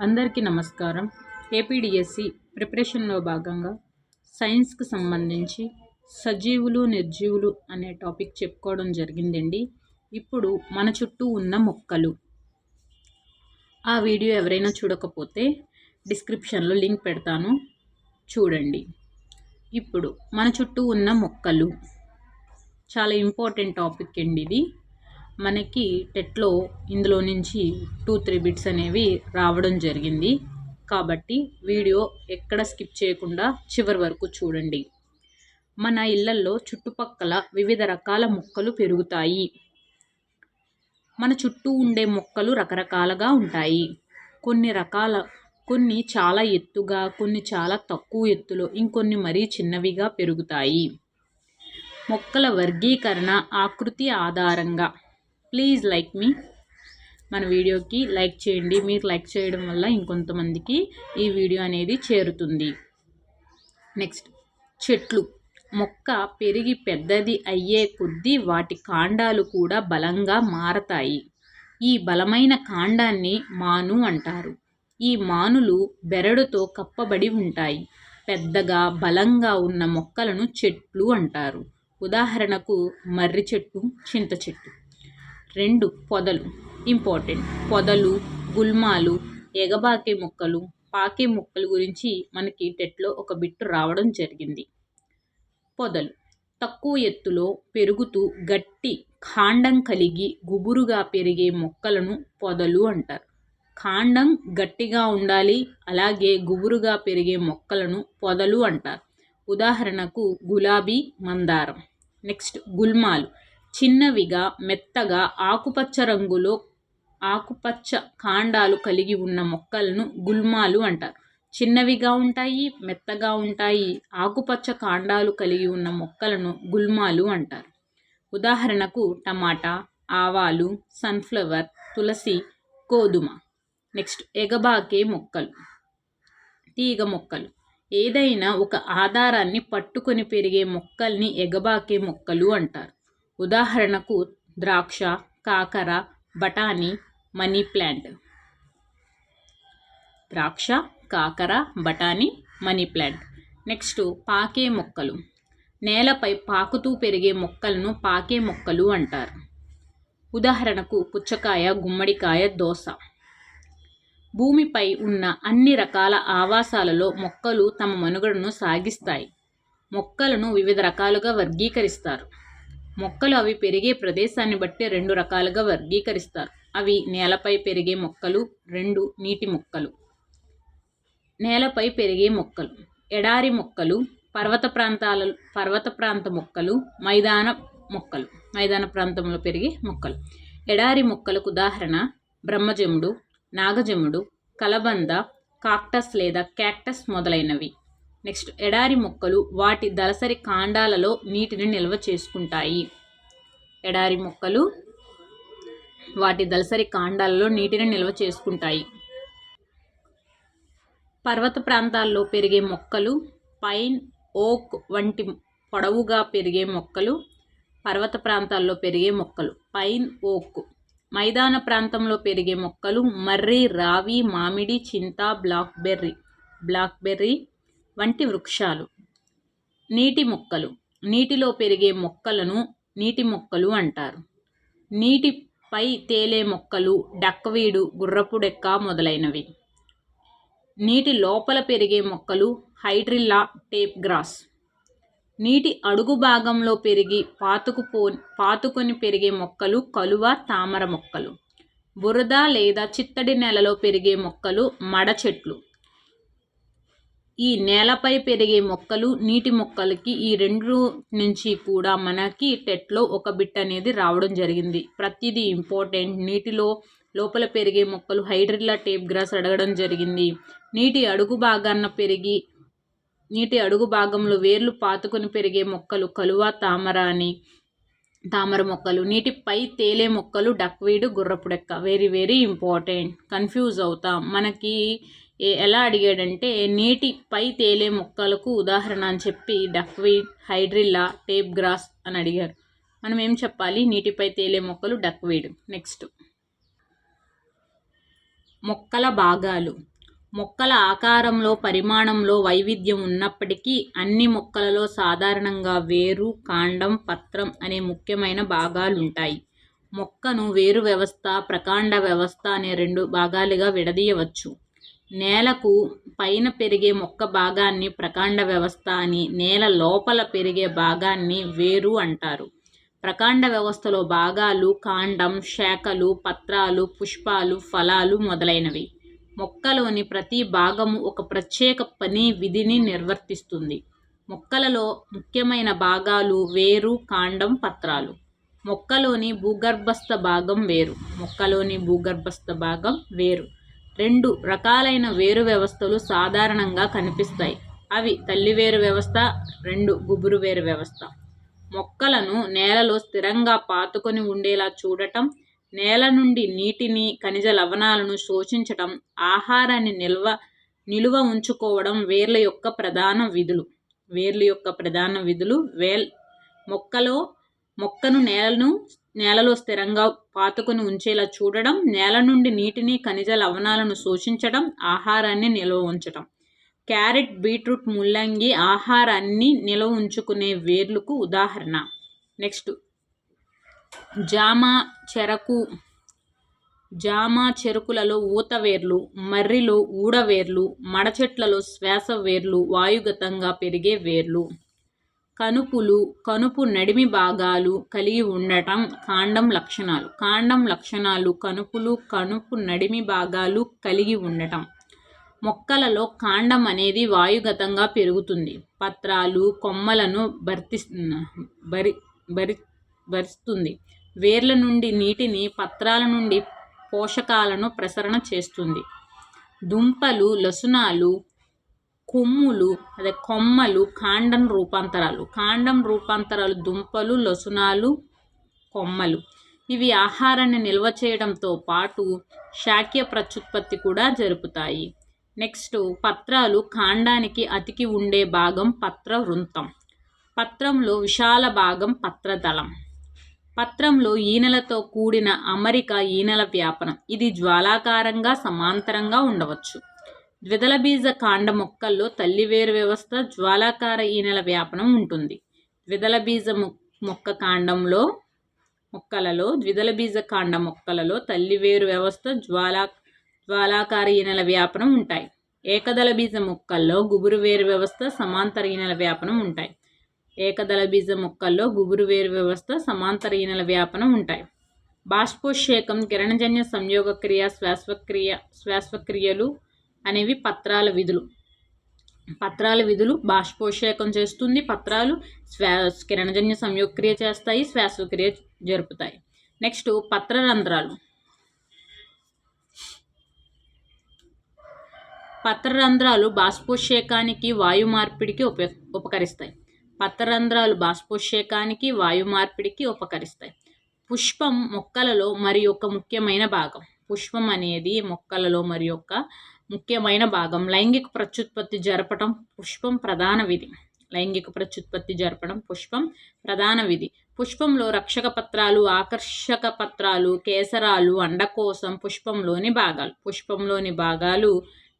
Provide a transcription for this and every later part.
అందరికీ నమస్కారం. ఏపీడిఎస్సి ప్రిపరేషన్లో భాగంగా సైన్స్కి సంబంధించి సజీవులు నిర్జీవులు అనే టాపిక్ చెప్పుకోవడం జరిగిందండి. ఇప్పుడు మన చుట్టూ ఉన్న మొక్కలు, ఆ వీడియో ఎవరైనా చూడకపోతే డిస్క్రిప్షన్లో లింక్ పెడతాను, చూడండి. ఇప్పుడు మన చుట్టూ ఉన్న మొక్కలు చాలా ఇంపార్టెంట్ టాపిక్ అండి. ఇది మనకి టెట్లో ఇందులో నుంచి 2-3 బిట్స్ అనేవి రావడం జరిగింది. కాబట్టి వీడియో ఎక్కడ స్కిప్ చేయకుండా చివరి వరకు చూడండి. మన ఇళ్లల్లో చుట్టుపక్కల వివిధ రకాల మొక్కలు పెరుగుతాయి. మన చుట్టూ ఉండే మొక్కలు రకరకాలుగా ఉంటాయి. కొన్ని చాలా ఎత్తుగా, కొన్ని చాలా తక్కువ ఎత్తులో, ఇంకొన్ని మరీ చిన్నవిగా పెరుగుతాయి. మొక్కల వర్గీకరణ ఆకృతి ఆధారంగా. ప్లీజ్ లైక్ మీ. మన వీడియోకి లైక్ చేయండి. మీరు లైక్ చేయడం వల్ల ఇంకొంతమందికి ఈ వీడియో అనేది చేరుతుంది. నెక్స్ట్, చెట్లు. మొక్క పెరిగి పెద్దది అయ్యే కొద్దీ వాటి కాండాలు కూడా బలంగా మారతాయి. ఈ బలమైన కాండాన్ని మాను అంటారు. ఈ మానులు బెరడుతో కప్పబడి ఉంటాయి. పెద్దగా బలంగా ఉన్న మొక్కలను చెట్లు అంటారు. ఉదాహరణకు మర్రి చెట్టు, చింత చెట్టు. 2. పొదలు. ఇంపార్టెంట్. పొదలు, గుల్మాలు, ఎగబాకే మొక్కలు, పాకే మొక్కల గురించి మనకి టెట్లో ఒక బిట్టు రావడం జరిగింది. పొదలు తక్కువ ఎత్తులో పెరుగుతూ గట్టి కాండం కలిగి గుబురుగా పెరిగే మొక్కలను పొదలు అంటారు. కాండం గట్టిగా ఉండాలి, అలాగే గుబురుగా పెరిగే మొక్కలను పొదలు అంటారు. ఉదాహరణకు గులాబీ, మందారం. నెక్స్ట్, గుల్మాలు. చిన్నవిగా, మెత్తగా, ఆకుపచ్చ రంగులో ఆకుపచ్చ కాండాలు కలిగి ఉన్న మొక్కలను గుల్మాలు అంటారు. చిన్నవిగా ఉంటాయి, మెత్తగా ఉంటాయి, ఆకుపచ్చ కాండాలు కలిగి ఉన్న మొక్కలను గుల్మాలు అంటారు. ఉదాహరణకు టమాటా, ఆవాలు, సన్ఫ్లవర్, తులసి, గోధుమ. నెక్స్ట్, ఎగబాకే మొక్కలు. తీగ మొక్కలు. ఏదైనా ఒక ఆధారాన్ని పట్టుకొని పెరిగే మొక్కల్ని ఎగబాకే మొక్కలు అంటారు. ఉదాహరణకు ద్రాక్ష, కాకర, బఠానీ, మనీ ప్లాంట్. ద్రాక్ష, కాకర, బఠానీ, మనీ ప్లాంట్. నెక్స్ట్, పాకే మొక్కలు. నేలపై పాకుతూ పెరిగే మొక్కలను పాకే మొక్కలు అంటారు. ఉదాహరణకు పుచ్చకాయ, గుమ్మడికాయ, దోస. భూమిపై ఉన్న అన్ని రకాల ఆవాసాలలో మొక్కలు తమ మనుగడను సాగిస్తాయి. మొక్కలను వివిధ రకాలుగా వర్గీకరిస్తారు. మొక్కలు అవి పెరిగే ప్రదేశాన్ని బట్టి 2 రకాలుగా వర్గీకరిస్తారు. అవి నేలపై పెరిగే మొక్కలు, 2 నీటి మొక్కలు. నేలపై పెరిగే మొక్కలు. ఎడారి మొక్కలు, పర్వత ప్రాంత మొక్కలు, మైదాన ప్రాంతంలో పెరిగే మొక్కలు. ఎడారి మొక్కలకు ఉదాహరణ బ్రహ్మజముడు, నాగజముడు, కలబంద, కాక్టస్ లేదా క్యాక్టస్ మొదలైనవి. నెక్స్ట్, ఎడారి మొక్కలు వాటి దళసరి కాండాలలో నీటిని నిల్వ చేసుకుంటాయి. ఎడారి మొక్కలు వాటి దళసరి కాండాలలో నీటిని నిల్వ చేసుకుంటాయి. పర్వత ప్రాంతాల్లో పెరిగే మొక్కలు పైన్, ఓక్ వంటి పొడవుగా పెరిగే మొక్కలు పర్వత ప్రాంతాల్లో పెరిగే మొక్కలు పైన్, ఓక్. మైదాన ప్రాంతంలో పెరిగే మొక్కలు మర్రి, రావి, మామిడి, చింత, బ్లాక్బెర్రీ వంటి వృక్షాలు. నీటి మొక్కలు. నీటిలో పెరిగే మొక్కలను నీటి మొక్కలు అంటారు. నీటిపై తేలే మొక్కలు డక్వీడు, గుర్రపు డెక్క మొదలైనవి. నీటి లోపల పెరిగే మొక్కలు హైడ్రిల్లా, టేప్ గ్రాస్. నీటి అడుగు భాగంలో పెరిగి పాతుకొని పెరిగే మొక్కలు కలువ, తామర మొక్కలు. బురద లేదా చిత్తడి నేలలో పెరిగే మొక్కలు మడ చెట్లు. ఈ నేలపై పెరిగే మొక్కలు నీటి మొక్కలకి ఈ 2 నుంచి కూడా మనకి టెట్లో ఒక బిట్ అనేది రావడం జరిగింది. ప్రతిదీ ఇంపార్టెంట్. నీటిలో లోపల పెరిగే మొక్కలు హైడ్రిల్లా, టేప్ గ్రాస్ అడగడం జరిగింది. నీటి అడుగు భాగంలో వేర్లు పాతుకొని పెరిగే మొక్కలు కలువ, తామర మొక్కలు. నీటిపై తేలే మొక్కలు డక్వీడు, గుర్రపు డెక్క. Very very important. కన్ఫ్యూజ్ అవుతాం. మనకి ఎలా అడిగాడంటే నీటిపై తేలే మొక్కలకు ఉదాహరణ అని చెప్పి డక్వీడ్, హైడ్రిల్లా, టేప్ గ్రాస్ అని అడిగారు. మనం ఏం చెప్పాలి? నీటిపై తేలే మొక్కలు డక్వీడ్. నెక్స్ట్, మొక్కల భాగాలు. మొక్కల ఆకారంలో పరిమాణంలో వైవిధ్యం ఉన్నప్పటికీ అన్ని మొక్కలలో సాధారణంగా వేరు, కాండం, పత్రం అనే ముఖ్యమైన భాగాలుంటాయి. మొక్కను వేరు వ్యవస్థ, ప్రకాండ వ్యవస్థ అనే 2 భాగాలుగా విడదీయవచ్చు. నేలకు పైన పెరిగే మొక్క భాగాన్ని ప్రకాండ వ్యవస్థ అని, నేల లోపల పెరిగే భాగాన్ని వేరు అంటారు. ప్రకాండ వ్యవస్థలో భాగాలు కాండం, శాఖలు, పత్రాలు, పుష్పాలు, ఫలాలు మొదలైనవి. మొక్కలోని ప్రతి భాగము ఒక ప్రత్యేక పని విధిని నిర్వర్తిస్తుంది. మొక్కలలో ముఖ్యమైన భాగాలు వేరు, కాండం, పత్రాలు. మొక్కలోని భూగర్భస్థ భాగం వేరు. మొక్కలోని భూగర్భస్థ భాగం వేరు. 2 రకాలైన వేరు వ్యవస్థలు సాధారణంగా కనిపిస్తాయి. అవి తల్లి వేరు వ్యవస్థ, 2 గుబురు వేరు వ్యవస్థ. మొక్కలను నేలలో స్థిరంగా పాతుకొని ఉండేలా చూడటం, నేల నుండి నీటిని, ఖనిజ లవణాలను శోషించటం, ఆహారాన్ని నిలువ ఉంచుకోవడం వేర్ల యొక్క ప్రధాన విధులు. మొక్కను నేలలో స్థిరంగా పాతుకొని ఉంచేలా చూడడం, నేల నుండి నీటిని, ఖనిజ లవణాలను శోషించడం, ఆహారాన్ని నిల్వ ఉంచటం. క్యారెట్, బీట్రూట్, ముల్లంగి ఆహారాన్ని నిల్వ ఉంచుకునే వేర్లకు ఉదాహరణ. నెక్స్ట్ జామ చెరుకులలో ఊత వేర్లు, మర్రిలో ఊడ వేర్లు, మడచెట్లలో శ్వాస వేర్లు, వాయుగతంగా పెరిగే వేర్లు. కనుపు నడిమి భాగాలు కలిగి ఉండటం కాండం లక్షణాలు. కాండం లక్షణాలు కనుపు నడిమి భాగాలు కలిగి ఉండటం. మొక్కలలో కాండం అనేది వాయుగతంగా పెరుగుతుంది. పత్రాలు, కొమ్మలను భరిస్తుంది. వేర్ల నుండి నీటిని, పత్రాల నుండి పోషకాలను ప్రసరణ చేస్తుంది. దుంపలు, లసునాలు, కొమ్మలు కాండం రూపాంతరాలు దుంపలు, లసునాలు, కొమ్మలు. ఇవి ఆహారాన్ని నిల్వ చేయడంతో పాటు శాఖ్య ప్రత్యుత్పత్తి కూడా జరుపుతాయి. నెక్స్ట్ పత్రాలు. కాండానికి అతికి ఉండే భాగం పత్రవృంతం. పత్రంలో విశాల భాగం పత్రదళం. పత్రంలో ఈనెలతో కూడిన అమరిక ఈనెల వ్యాపనం. ఇది జ్వాలాకారంగా, సమాంతరంగా ఉండవచ్చు. ద్విదళ బీజ కాండ మొక్కల్లో తల్లి వేరు వ్యవస్థ, జ్వాలాకార ఈనెల వ్యాపనం ఉంటుంది. ద్విదళ బీజ మొక్కలలో తల్లి వేరు వ్యవస్థ, జ్వాలాకార ఈనెల వ్యాపనం ఉంటాయి. ఏకదళ బీజ మొక్కల్లో గుబురు వేరు వ్యవస్థ, సమాంతర ఈనెల వ్యాపనం ఉంటాయి. బాష్పోత్సేకం, కిరణజన్య సంయోగక్రియ, శ్వాసక్రియలు అనేవి పత్రాల విధులు. బాష్పోత్సేకం చేస్తుంది పత్రాలు, కిరణజన్య సంయోగక్రియ చేస్తాయి, శ్వాసక్రియ జరుపుతాయి. నెక్స్ట్ పత్రరంధ్రాలు. పత్రరంధ్రాలు బాష్పోత్సేకానికి, వాయు మార్పిడికి ఉపకరిస్తాయి. పుష్పం మొక్కలలో మరి ఒక ముఖ్యమైన భాగం. పుష్పం అనేది మొక్కలలో మరి ఒక ముఖ్యమైన భాగం. లైంగిక ప్రత్యుత్పత్తి జరపడం పుష్పం ప్రధాన విధి. పుష్పంలో రక్షక పత్రాలు, ఆకర్షక పత్రాలు, కేసరాలు, అండకోశం పుష్పంలోని భాగాలు.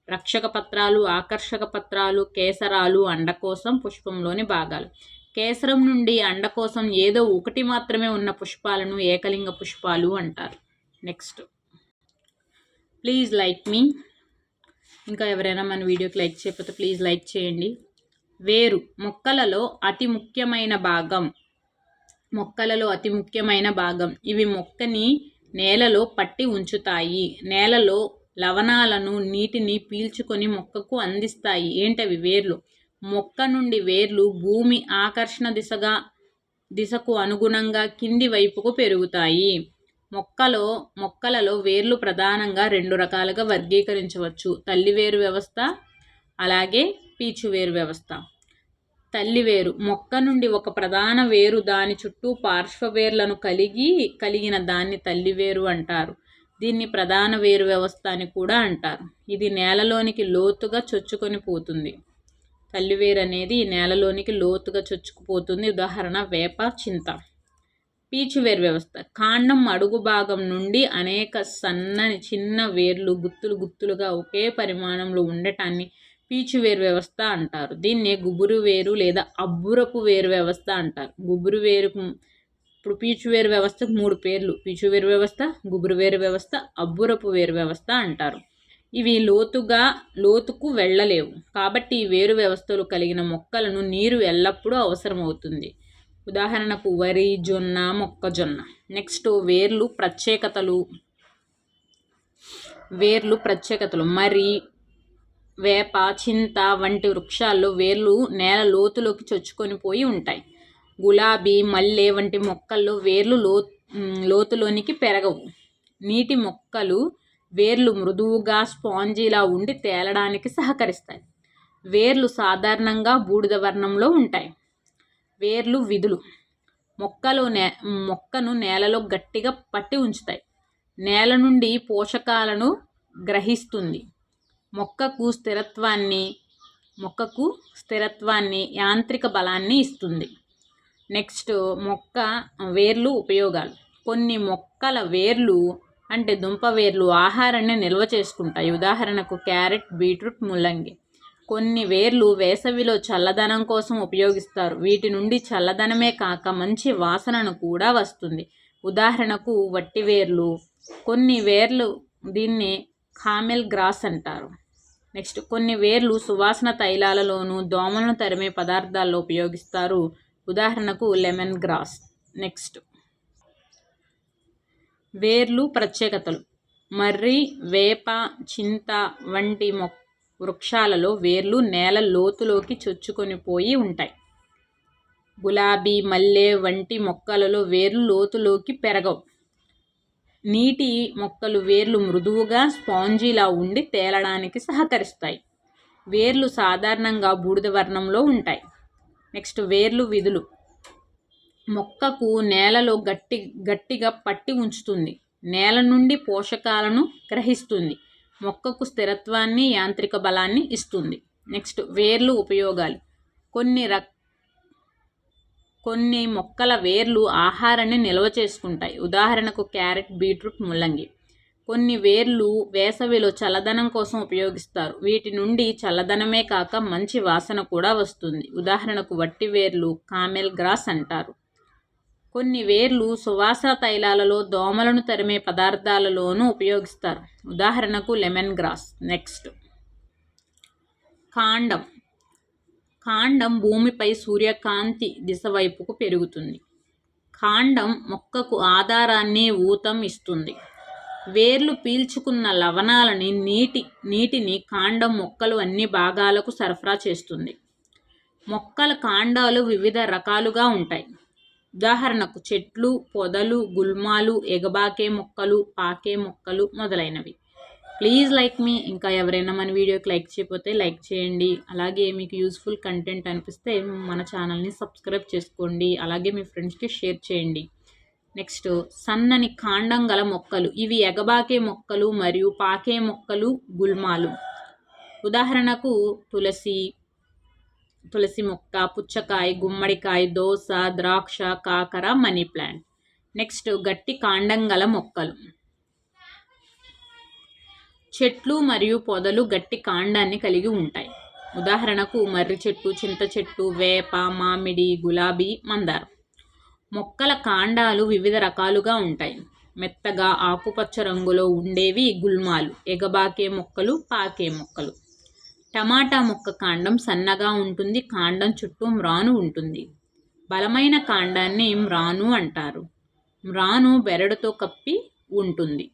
రక్షక పత్రాలు, ఆకర్షక పత్రాలు, కేసరాలు, అండకోశం పుష్పంలోని భాగాలు. కేసరం నుండి అండకోశం ఏదో ఒకటి మాత్రమే ఉన్న పుష్పాలను ఏకలింగ పుష్పాలు అంటారు. నెక్స్ట్ ప్లీజ్ లైక్ మీ. ఇంకా ఎవరైనా మన వీడియోకి లైక్ చేయకపోతే ప్లీజ్ లైక్ చేయండి. వేరు మొక్కలలో అతి ముఖ్యమైన భాగం. ఇవి మొక్కని నేలలో పట్టి ఉంచుతాయి. నేలలో లవణాలను, నీటిని పీల్చుకొని మొక్కకు అందిస్తాయి. ఏంటవి? వేర్లు. మొక్క నుండి వేర్లు భూమి ఆకర్షణ దిశకు అనుగుణంగా కింది వైపుకు పెరుగుతాయి. మొక్కలలో వేర్లు ప్రధానంగా 2 రకాలుగా వర్గీకరించవచ్చు. తల్లి వేరు వ్యవస్థ, అలాగే పీచు వేరు వ్యవస్థ. తల్లి వేరు మొక్క నుండి ఒక ప్రధాన వేరు దాని చుట్టూ పార్శ్వ వేర్లను కలిగిన దాన్ని తల్లి వేరు అంటారు. దీన్ని ప్రధాన వేరు వ్యవస్థ అని కూడా అంటారు. ఇది నేలలోనికి లోతుగా చొచ్చుకొని పోతుంది. తల్లివేరు అనేది నేలలోనికి లోతుగా చొచ్చుకుపోతుంది. ఉదాహరణ వేప, చింత. పీచు వేరు వ్యవస్థ. కాండం అడుగు భాగం నుండి అనేక సన్నని చిన్న వేర్లు గుత్తులుగా ఒకే పరిమాణంలో ఉండటాన్ని పీచు వేరు వ్యవస్థ అంటారు. దీన్నే గుబురు వేరు లేదా అబ్బురపు వేరు వ్యవస్థ అంటారు. గుబురు వేరు ఇప్పుడు పీచు వేరు వ్యవస్థకు 3 పేర్లు: పీచు వేరు వ్యవస్థ, గుబురు వేరు వ్యవస్థ, అబ్బురపు వేరు వ్యవస్థ అంటారు. ఇవి లోతుకు వెళ్ళలేవు కాబట్టి ఈ వేరు వ్యవస్థలు కలిగిన మొక్కలను నీరు ఎల్లప్పుడూ అవసరమవుతుంది. ఉదాహరణకు వరి, జొన్న, మొక్కజొన్న. నెక్స్ట్ వేర్లు ప్రత్యేకతలు. మర్రి, వేప, చింత వంటి వృక్షాల్లో వేర్లు నేల లోతులోకి చొచ్చుకొని పోయి ఉంటాయి. గులాబీ, మల్లె వంటి మొక్కల్లో వేర్లు లోతులోనికి పెరగవు. నీటి మొక్కలు వేర్లు మృదువుగా స్పాంజీలా ఉండి తేలడానికి సహకరిస్తాయి. వేర్లు సాధారణంగా బూడిద వర్ణంలో ఉంటాయి. వేర్లు విధులు. మొక్కను నేలలో గట్టిగా పట్టి ఉంచుతాయి. నేల నుండి పోషకాలను గ్రహిస్తుంది. మొక్కకు స్థిరత్వాన్ని, యాంత్రిక బలాన్ని ఇస్తుంది. నెక్స్ట్ వేర్లు ఉపయోగాలు. కొన్ని మొక్కల వేర్లు అంటే దుంప వేర్లు ఆహారాన్ని నిల్వ చేసుకుంటాయి. ఉదాహరణకు క్యారెట్, బీట్రూట్, ముల్లంగి. కొన్ని వేర్లు వేసవిలో చల్లదనం కోసం ఉపయోగిస్తారు. వీటి నుండి చల్లదనమే కాక మంచి వాసనను కూడా వస్తుంది. ఉదాహరణకు వట్టి వేర్లు. కొన్ని వేర్లు దీన్ని కామెల్ గ్రాస్ అంటారు. నెక్స్ట్ కొన్ని వేర్లు సువాసన తైలాలలోనూ దోమలను తరిమే పదార్థాల్లో ఉపయోగిస్తారు. ఉదాహరణకు లెమన్ గ్రాస్. నెక్స్ట్ వేర్లు ప్రత్యేకతలు. మర్రి, వేప, చింత వంటి వృక్షాలలో వేర్లు నేల లోతులోకి చొచ్చుకొని పోయి ఉంటాయి. గులాబీ, మల్లె వంటి మొక్కలలో వేర్లు లోతులోకి పెరగవు. నీటి మొక్కలు వేర్లు మృదువుగా స్పాంజీలా ఉండి తేలడానికి సహకరిస్తాయి. వేర్లు సాధారణంగా బూడిద వర్ణంలో ఉంటాయి. నెక్స్ట్ వేర్లు విధులు. మొక్కకు నేలలో గట్టిగా పట్టి ఉంచుతుంది. నేల నుండి పోషకాలను గ్రహిస్తుంది. మొక్కకు స్థిరత్వాన్ని, యాంత్రిక బలాన్ని ఇస్తుంది. నెక్స్ట్ వేర్లు ఉపయోగాలు. కొన్ని మొక్కల వేర్లు ఆహారాన్ని నిల్వ చేసుకుంటాయి. ఉదాహరణకు క్యారెట్, బీట్రూట్, ముల్లంగి. కొన్ని వేర్లు వేసవిలో చల్లదనం కోసం ఉపయోగిస్తారు. వీటి నుండి చల్లదనమే కాక మంచి వాసన కూడా వస్తుంది. ఉదాహరణకు వట్టి వేర్లు కామెల్ గ్రాస్ అంటారు. కొన్ని వేర్లు సువాసన తైలాలలో దోమలను తరిమే పదార్థాలలోనూ ఉపయోగిస్తారు. ఉదాహరణకు లెమన్ గ్రాస్. నెక్స్ట్ కాండం భూమిపై సూర్యకాంతి దిశ వైపుకు పెరుగుతుంది. కాండం మొక్కకు ఆధారాన్ని, ఊతం ఇస్తుంది. వేర్లు పీల్చుకున్న లవణాలని నీటిని కాండం మొక్కలు అన్ని భాగాలకు సరఫరా చేస్తుంది. మొక్కల కాండాలు వివిధ రకాలుగా ఉంటాయి. ఉదాహరణకు చెట్లు, పొదలు, గుల్మాలు, ఎగబాకే మొక్కలు, పాకే మొక్కలు మొదలైనవి. ప్లీజ్ లైక్ మీ. ఇంకా ఎవరైనా మన వీడియోకి లైక్ చేయకపోతే లైక్ చేయండి. అలాగే మీకు యూస్ఫుల్ కంటెంట్ అనిపిస్తే మన ఛానల్ని సబ్స్క్రైబ్ చేసుకోండి. అలాగే మీ ఫ్రెండ్స్కి షేర్ చేయండి. నెక్స్ట్ సన్నని కాండం గల మొక్కలు. ఇవి ఎగబాకే మొక్కలు మరియు పాకే మొక్కలు, గుల్మాలు. ఉదాహరణకు తులసి మొక్క, పుచ్చకాయ, గుమ్మడికాయ, దోస, ద్రాక్ష, కాకర, మనీ ప్లాంట్. నెక్స్ట్ గట్టి కాండం గల మొక్కలు. చెట్లు మరియు పొదలు గట్టి కాండాన్ని కలిగి ఉంటాయి. ఉదాహరణకు మర్రి చెట్టు, చింత చెట్టు, వేప, మామిడి, గులాబీ, మందారం. మొక్కల కాండాలు వివిధ రకాలుగా ఉంటాయి. మెత్తగా ఆకుపచ్చ రంగులో ఉండేవి గుల్మాలు, ఎగబాకే మొక్కలు, పాకే మొక్కలు. టమాటా మొక్క కాండం సన్నగా ఉంటుంది. కాండం చుట్టూ మ్రాను ఉంటుంది. బలమైన కాండాన్ని మ్రాను అంటారు. మ్రాను బెరడుతో కప్పి ఉంటుంది.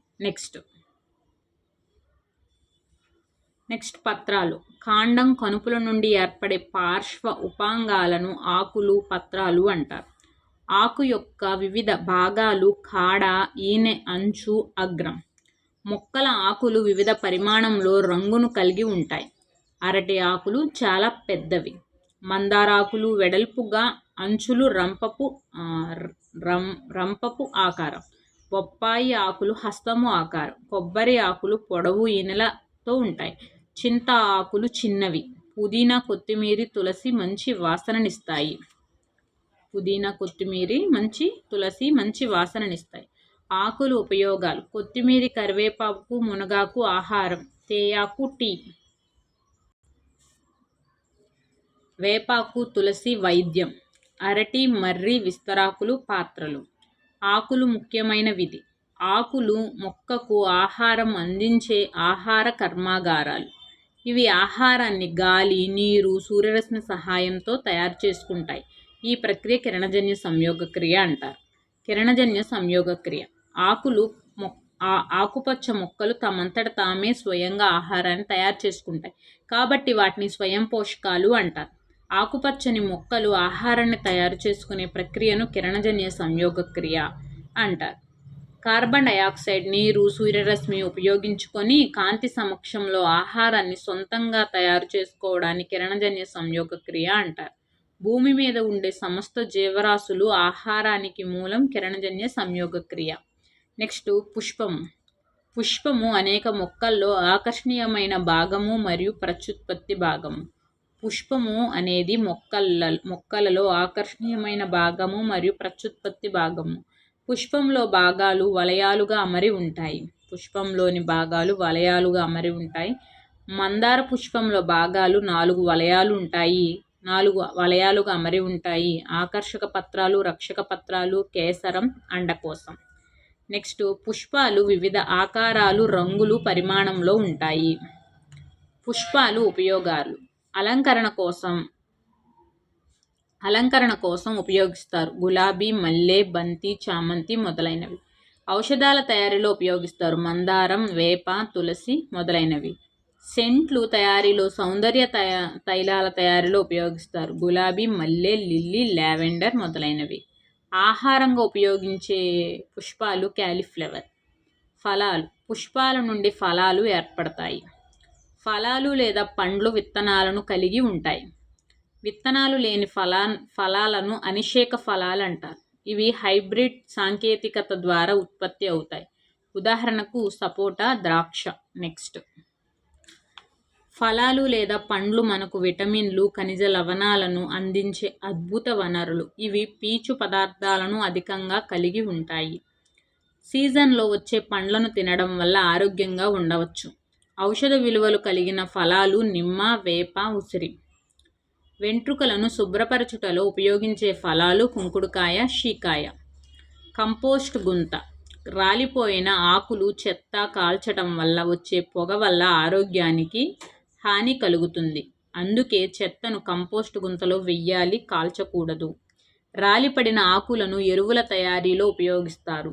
నెక్స్ట్ పత్రాలు. కాండం కనుపుల నుండి ఏర్పడే పార్శ్వ ఉపాంగాలను ఆకులు, పత్రాలు అంటారు. ఆకు యొక్క వివిధ భాగాలు కాడ, ఈనె, అంచు, అగ్రం. మొక్కల ఆకులు వివిధ పరిమాణంలో, రంగును కలిగి ఉంటాయి. అరటి ఆకులు చాలా పెద్దవి. మందారాకులు వెడల్పుగా, అంచులు రంపపు ఆకారం. బొప్పాయి ఆకులు హస్తము ఆకారం. కొబ్బరి ఆకులు పొడవు ఈనెలతో ఉంటాయి. చింత ఆకులు చిన్నవి. పుదీనా, కొత్తిమీర, తులసి మంచి వాసననిస్తాయి. పుదీనా, కొత్తిమీర, మంచి తులసి మంచి వాసననిస్తాయి. ఆకులు ఉపయోగాలు: కొత్తిమీర, కరివేపాకు, మునగాకు ఆహారం, తేయాకు టీ, వేపాకు తులసి వైద్యం, అరటి మర్రి విస్తరాకులు పాత్రలు. ఆకులు ముఖ్యమైన విధి: ఆకులు మొక్కకు ఆహారం అందించే ఆహార కర్మాగారాలు. ఇవి ఆహారాన్ని గాలి, నీరు, సూర్యరశ్మి సహాయంతో తయారు చేసుకుంటాయి. ఈ ప్రక్రియ కిరణజన్య సంయోగక్రియ అంటారు. కిరణజన్య సంయోగక్రియ: ఆకులు ఆకుపచ్చ మొక్కలు తమంతట తామే స్వయంగా ఆహారాన్ని తయారు చేసుకుంటాయి కాబట్టి వాటిని స్వయం పోషకాలు అంటారు. ఆకుపచ్చని మొక్కలు ఆహారాన్ని తయారు చేసుకునే ప్రక్రియను కిరణజన్య సంయోగక్రియ అంటారు. కార్బన్ డయాక్సైడ్, నీరు, సూర్యరశ్మి ఉపయోగించుకొని కాంతి సమక్షంలో ఆహారాన్ని సొంతంగా తయారు చేసుకోవడాన్ని కిరణజన్య సంయోగక్రియ అంటారు. భూమి మీద ఉండే సమస్త జీవరాశులు ఆహారానికి మూలం కిరణజన్య సంయోగక్రియ. నెక్స్ట్ పుష్పము. పుష్పము అనేక మొక్కల్లో ఆకర్షణీయమైన భాగము మరియు ప్రత్యుత్పత్తి భాగము. పుష్పము అనేది మొక్కలలో ఆకర్షణీయమైన భాగము మరియు ప్రత్యుత్పత్తి భాగము. పుష్పంలో భాగాలు వలయాలుగా అమరి ఉంటాయి. పుష్పంలోని భాగాలు వలయాలుగా అమరి ఉంటాయి. మందార పుష్పంలో భాగాలు 4 వలయాలు ఉంటాయి. 4 వలయాలుగా అమరి ఉంటాయి. ఆకర్షక పత్రాలు, రక్షక పత్రాలు, కేసరం, అండకోశం. నెక్స్ట్ పుష్పాలు వివిధ ఆకారాలు, రంగులు, పరిమాణంలో ఉంటాయి. పుష్పాలు ఉపయోగాలు: అలంకరణ కోసం ఉపయోగిస్తారు. గులాబీ, మల్లె, బంతి, చామంతి మొదలైనవి. ఔషధాల తయారీలో ఉపయోగిస్తారు. మందారం, వేప, తులసి మొదలైనవి. సెంట్లు తయారీలో, సౌందర్య తైలాల తయారీలో ఉపయోగిస్తారు. గులాబీ, మల్లె, లిల్లీ, లావెండర్ మొదలైనవి. ఆహారంగా ఉపయోగించే పుష్పాలు క్యాలీఫ్లవర్. ఫలాలు: పుష్పాల నుండి ఫలాలు ఏర్పడతాయి. ఫలాలు లేదా పండ్లు విత్తనాలను కలిగి ఉంటాయి. విత్తనాలు లేని ఫలాలను అనిషేక ఫలాలు అంటారు. ఇవి హైబ్రిడ్ సాంకేతికత ద్వారా ఉత్పత్తి అవుతాయి. ఉదాహరణకు సపోటా, ద్రాక్ష. నెక్స్ట్ ఫలాలు లేదా పండ్లు మనకు విటమిన్లు, ఖనిజ లవణాలను అందించే అద్భుత వనరులు. ఇవి పీచు పదార్థాలను అధికంగా కలిగి ఉంటాయి. సీజన్లో వచ్చే పండ్లను తినడం వల్ల ఆరోగ్యంగా ఉండవచ్చు. ఔషధ విలువలు కలిగిన ఫలాలు నిమ్మ, వేప, ఉసిరి. వెంట్రుకలను శుభ్రపరచుటలో ఉపయోగించే ఫలాలు కుంకుడుకాయ, షీకాయ. కంపోస్ట్ గుంత: రాలిపోయిన ఆకులు, చెత్త కాల్చడం వల్ల వచ్చే పొగ వల్ల ఆరోగ్యానికి హాని కలుగుతుంది. అందుకే చెత్తను కంపోస్ట్ గుంతలో వెయ్యాలి, కాల్చకూడదు. రాలిపడిన ఆకులను ఎరువుల తయారీలో ఉపయోగిస్తారు.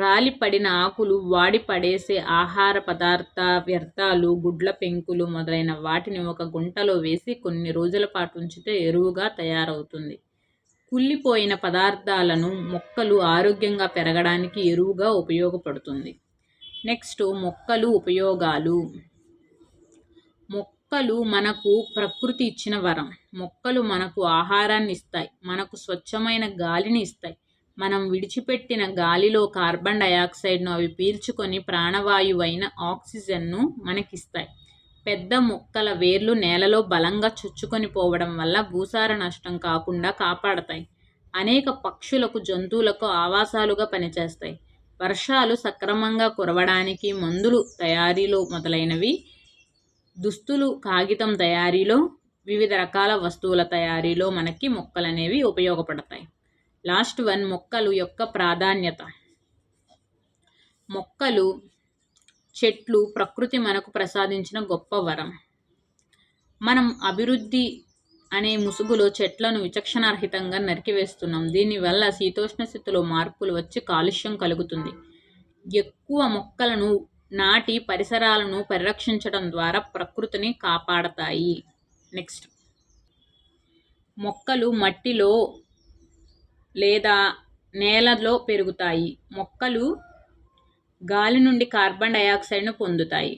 రాలిపడిన ఆకులు, వాడి పడేసే ఆహార పదార్థ వ్యర్థాలు, గుడ్ల పెంకులు మొదలైన వాటిని ఒక గుంటలో వేసి కొన్ని రోజుల పాటు ఉంచితే ఎరువుగా తయారవుతుంది. కుళ్ళిపోయిన పదార్థాలను మొక్కలు ఆరోగ్యంగా పెరగడానికి ఎరువుగా ఉపయోగపడుతుంది. నెక్స్ట్ మొక్కలు ఉపయోగాలు. మొక్కలు మనకు ప్రకృతి ఇచ్చిన వరం. మొక్కలు మనకు ఆహారాన్ని ఇస్తాయి, మనకు స్వచ్ఛమైన గాలిని ఇస్తాయి. మనం విడిచిపెట్టిన గాలిలో కార్బన్ డయాక్సైడ్ను అవి పీల్చుకొని ప్రాణవాయువైన ఆక్సిజన్ను మనకిస్తాయి. పెద్ద మొక్కల వేర్లు నేలలో బలంగా చొచ్చుకొని పోవడం వల్ల భూసార నష్టం కాకుండా కాపాడతాయి. అనేక పక్షులకు, జంతువులకు ఆవాసాలుగా పనిచేస్తాయి. వర్షాలు సక్రమంగా కురవడానికి, మందులు తయారీలో మొదలైనవి, దుస్తులు, కాగితం తయారీలో, వివిధ రకాల వస్తువుల తయారీలో మనకి మొక్కలు అనేవి ఉపయోగపడతాయి. లాస్ట్ వన్ మొక్కలు యొక్క ప్రాధాన్యత. మొక్కలు, చెట్లు ప్రకృతి మనకు ప్రసాదించిన గొప్ప వరం. మనం అభివృద్ధి అనే ముసుగులో చెట్లను విచక్షణారహితంగా నరికివేస్తున్నాం. దీనివల్ల శీతోష్ణ స్థితిలో మార్పులు వచ్చి కాలుష్యం కలుగుతుంది. ఎక్కువ మొక్కలను నాటి పరిసరాలను పరిరక్షించడం ద్వారా ప్రకృతిని కాపాడతాయి. నెక్స్ట్ మొక్కలు మట్టిలో లేదా నేలలో పెరుగుతాయి. మొక్కలు గాలి నుండి కార్బన్ డయాక్సైడ్ను పొందుతాయి.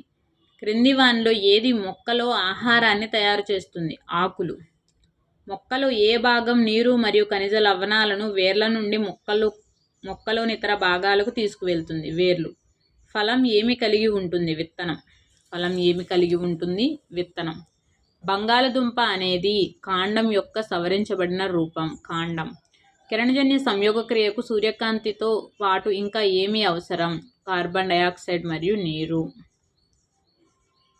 క్రింది వానిలో ఏది మొక్కలో ఆహారాన్ని తయారు చేస్తుంది? ఆకులు. మొక్కలో ఏ భాగం నీరు మరియు ఖనిజ లవణాలను వేర్ల నుండి మొక్కలోని ఇతర భాగాలకు తీసుకువెళ్తుంది? వేర్లు. ఫలం ఏమి కలిగి ఉంటుంది? విత్తనం. ఫలం ఏమి కలిగి ఉంటుంది? విత్తనం. బంగాళదుంప అనేది కాండం యొక్క సవరించబడిన రూపం. కాండం. కిరణజన్య సంయోగ క్రియకు సూర్యకాంతితో పాటు ఇంకా ఏమి అవసరం? కార్బన్ డయాక్సైడ్ మరియు నీరు.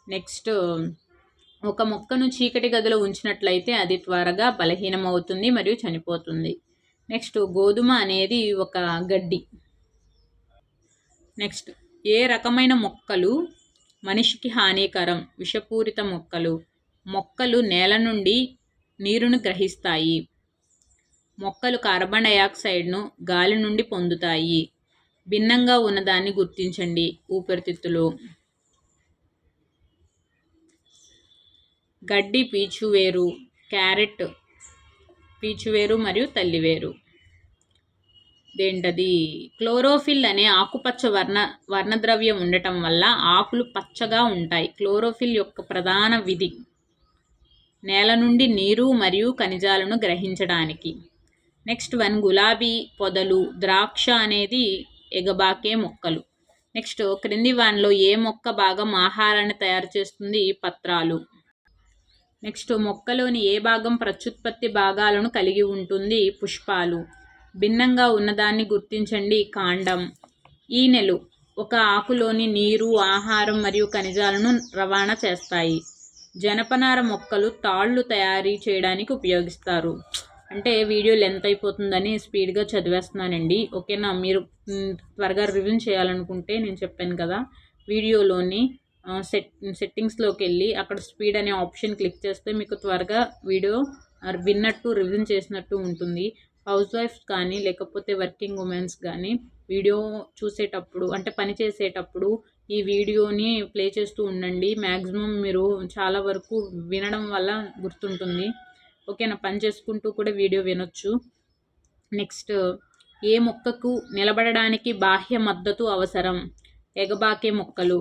నెక్స్ట్, ఒక మొక్కను చీకటి గదిలో ఉంచినట్లయితే అది త్వరగా బలహీనమవుతుంది మరియు చనిపోతుంది. నెక్స్ట్, గోధుమ అనేది ఒక గడ్డి. నెక్స్ట్, ఏ రకమైన మొక్కలు మనిషికి హానికరం? విషపూరిత మొక్కలు. మొక్కలు నేల నుండి నీరును గ్రహిస్తాయి. మొక్కలు కార్బన్ డయాక్సైడ్ను గాలి నుండి పొందుతాయి. భిన్నంగా ఉన్నదాన్ని గుర్తించండి. ఊపిరితిత్తులు. గడ్డి పీచువేరు, క్యారెట్ పీచువేరు మరియు తల్లివేరు. దేంటది? క్లోరోఫిల్ అనే ఆకుపచ్చ వర్ణద్రవ్యం ఉండటం వల్ల ఆకులు పచ్చగా ఉంటాయి. క్లోరోఫిల్ యొక్క ప్రధాన విధి నేల నుండి నీరు మరియు ఖనిజాలను గ్రహించడానికి. నెక్స్ట్ వన్, గులాబీ పొదలు. ద్రాక్ష అనేది ఎగబాకే మొక్కలు. నెక్స్ట్, క్రింది వానిలో ఏ మొక్క భాగం ఆహారాన్ని తయారు చేస్తుంది? పత్రాలు. నెక్స్ట్, మొక్కలోని ఏ భాగం ప్రత్యుత్పత్తి భాగాలను కలిగి ఉంటుంది? పుష్పాలు. భిన్నంగా ఉన్నదాన్ని గుర్తించండి. కాండం. ఈనెలు ఒక ఆకులోని నీరు, ఆహారం మరియు ఖనిజాలను రవాణా చేస్తాయి. జనపనార మొక్కలు తాళ్ళు తయారీ చేయడానికి ఉపయోగిస్తారు. అంటే వీడియో లెంత్ అయిపోతుందని స్పీడ్గా చదివేస్తున్నానండి. ఓకేనా? మీరు త్వరగా రివ్యూ చేయాలనుకుంటే నేను చెప్పాను కదా, వీడియోలోని సెట్టింగ్స్లోకి వెళ్ళి అక్కడ స్పీడ్ అనే ఆప్షన్ క్లిక్ చేస్తే మీకు త్వరగా వీడియో విన్నట్టు రివిజన్ చేసినట్టు ఉంటుంది. హౌస్ వైఫ్స్ కానీ లేకపోతే వర్కింగ్ ఉమెన్స్ కానీ వీడియో చూసేటప్పుడు, అంటే పని చేసేటప్పుడు ఈ వీడియోని ప్లే చేస్తూ ఉండండి. మ్యాక్సిమం మీరు చాలా వరకు వినడం వల్ల గుర్తుంటుంది. ఓకేనా? పని చేసుకుంటూ కూడా వీడియో వినొచ్చు. నెక్స్ట్, ఏ మొక్కకు నిలబడడానికి బాహ్య మద్దతు అవసరం? ఎగబాకే మొక్కలు.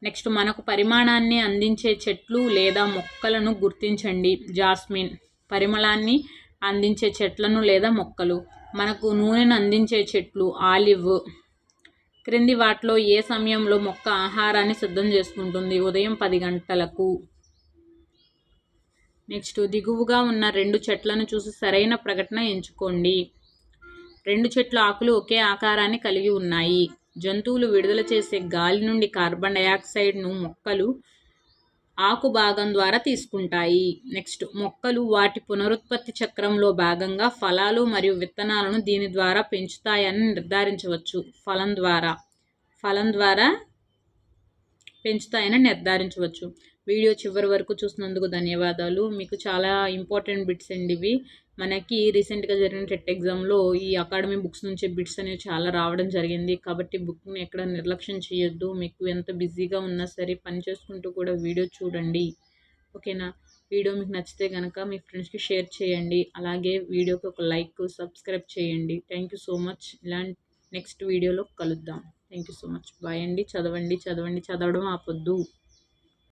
నెక్స్ట్, మనకు పరిమాణాన్ని అందించే చెట్లు లేదా మొక్కలను గుర్తించండి. జాస్మిన్. పరిమళాన్ని అందించే చెట్లను లేదా మొక్కలు. మనకు నూనెను అందించే చెట్లు. ఆలివ్. క్రింది వాటిలో ఏ సమయంలో మొక్క ఆహారాన్ని సిద్ధం చేసుకుంటుంది? ఉదయం 10 గంటలకు. నెక్స్ట్, దిగువగా ఉన్న 2 చెట్లను చూసి సరైన ప్రకటన ఎంచుకోండి. 2 చెట్ల ఆకులు ఒకే ఆకారాన్ని కలిగి ఉన్నాయి. జంతువులు విడుదల చేసే గాలి నుండి కార్బన్ డయాక్సైడ్ను మొక్కలు ఆకు భాగం ద్వారా తీసుకుంటాయి. నెక్స్ట్, మొక్కలు వాటి పునరుత్పత్తి చక్రంలో భాగంగా ఫలాలు మరియు విత్తనాలను దీని ద్వారా పెంచుతాయని నిర్ధారించవచ్చు. ఫలం ద్వారా పెంచుతాయని నిర్ధారించవచ్చు. వీడియో చివరి వరకు చూసినందుకు ధన్యవాదాలు. మీకు చాలా ఇంపార్టెంట్ బిట్స్ అండి ఇవి. మనకి రీసెంట్గా జరిగిన టెట్ ఎగ్జామ్లో ఈ అకాడమీ బుక్స్ నుంచి బిట్స్ అనేవి చాలా రావడం జరిగింది. కాబట్టి బుక్ని ఎక్కడ నిర్లక్ష్యం చేయొద్దు. మీకు ఎంత బిజీగా ఉన్నా సరే పని చేసుకుంటూ కూడా వీడియో చూడండి. ఓకేనా? వీడియో మీకు నచ్చితే కనుక మీ ఫ్రెండ్స్కి షేర్ చేయండి. అలాగే వీడియోకి ఒక లైక్, సబ్స్క్రైబ్ చేయండి. Thank you so much. ఇలాంటి నెక్స్ట్ వీడియోలో కలుద్దాం. Thank you so much. Bye అండి. చదవండి, చదవడం ఆపొద్దు.